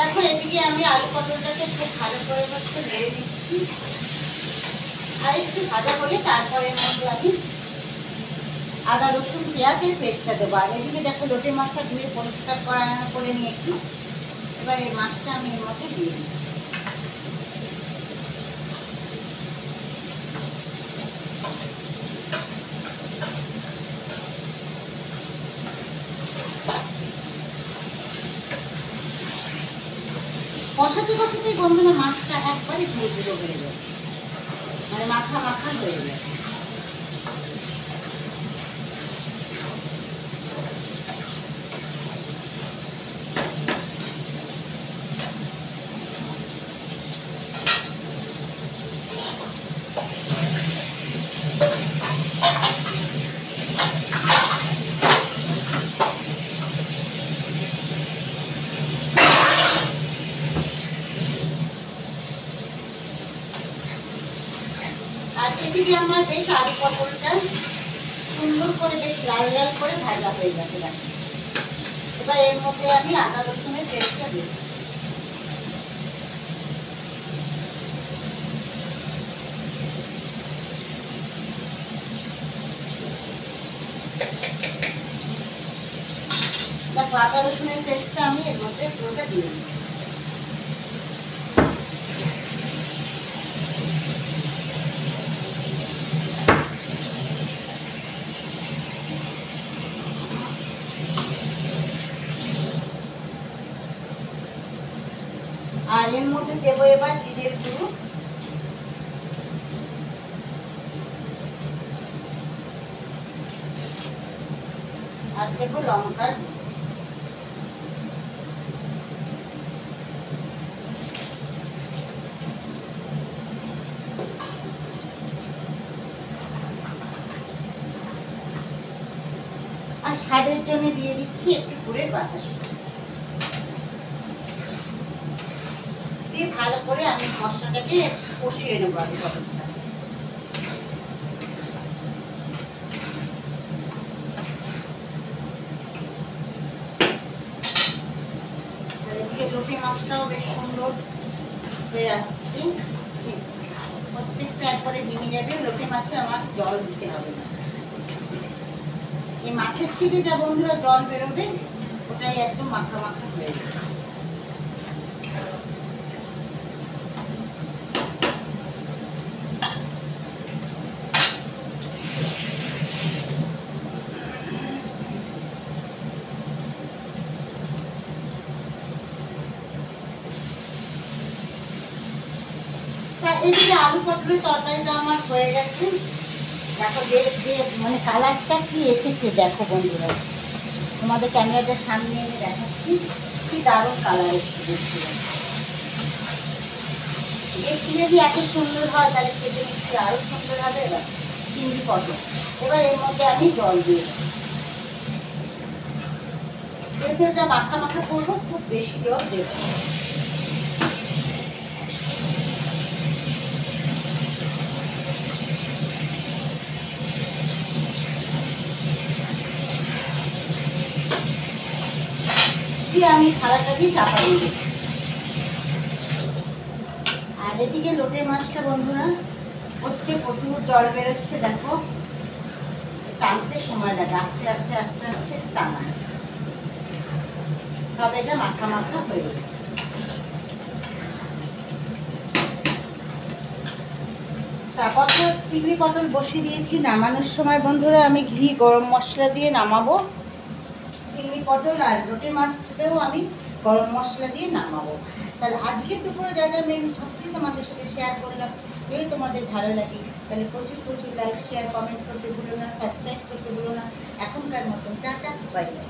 দেখো এদিকে আমি আলু পটলটাকে খুব ভালো করে নেড়ে দিচ্ছি, আর একটু ভাজা করে তারপরে মধ্যে আমি আদা রসুন পেঁয়াজের পেস্টটা দেবো। আর এদিকে দেখো লোটে মাছটা ধুয়ে পরিষ্কার করে নিয়েছি। এবার এই মাছটা আমি এর মধ্যে দিয়ে দিচ্ছি। কষাতে কষাতে বন্ধুরা মাছটা একবারে ঝুড়ো হয়ে যাবে, মানে মাখা মাখা হয়ে যাবে। আর এদিকে আমার বেশ আলু পটলটা সুন্দর করে বেশ লাল লাল করে ভাজা হয়ে গেছে। এবার এর মধ্যে আমি আদা রসুনের পেস্টটা দিই। দেখো আদা রসুনের পেস্টটা আমি এর মধ্যে পুরোটা দিয়ে দিই। আর এর মধ্যে দেবো এবার জিরের গুঁড়ো, আর দেবো লঙ্কার গুঁড়ো। আর স্বাদের জন্য দিয়ে দিচ্ছি একটু গুড়ের বাতাসা। দিয়ে ভালো করে আমি মশলাটাকে কষিয়ে নেবো আগে পটলটা। এদিকে লোটে মাছটাও বেশ সুন্দর হয়ে আসছে, প্রত্যেকটা একবারে ভেঙে যাবে। লোটে মাছে আমার জল দিতে হবে না, এই মাছের থেকে যা বন্ধুরা জল বেরোবে ওটাই একদম মাখা মাখা হয়ে যাবে। এদিকে আলু পটলের তরকারিটা আমার হয়ে গেছে। দেখো যে মানে কালারটা কি এসেছে দেখো বন্ধুরা, তোমাদের ক্যামেরাটার সামনে এনে দেখাচ্ছি, কি দারুণ কালার এসেছে দেখতে। দেখতে যদি এত সুন্দর হয় তাহলে খেতে নিচ্ছি আরো সুন্দর হবে। এবার চিংড়ি পটল, এবার এর মধ্যে আমি জল দিয়ে দেবো। যেহেতু এটা মাখা মাখা করবো খুব বেশি জল দেবো। আমি থালাটা দিয়ে চাপা দিয়ে দিই। আর এদিকে লোটে মাছটা বন্ধুরা হচ্ছে, প্রচুর জল বেরোচ্ছে দেখো, টানতে সময় লাগে, আস্তে আস্তে আস্তে আস্তে টানা, তবে এটা মাখা মাখা হয়ে যাবে। তারপর তো চিংড়ি পটল বসিয়ে দিয়েছি। নামানোর সময় বন্ধুরা আমি ঘি গরম মশলা দিয়ে নামাবো। চিংড়ি পটল আর লোটে মাছটাও আমি গরম মশলা দিয়ে নামাবো। তাহলে আজকে দুপুরে যা যা মেনু সবটি তোমাদের সাথে শেয়ার করলাম। যদি তোমাদের ভালো লাগে তাহলে প্রচুর প্রচুর লাইক শেয়ার কমেন্ট করতে ভুলো না, সাবস্ক্রাইব করতে ভুলো না। এখনকার মতন টাটা, বাই বাই।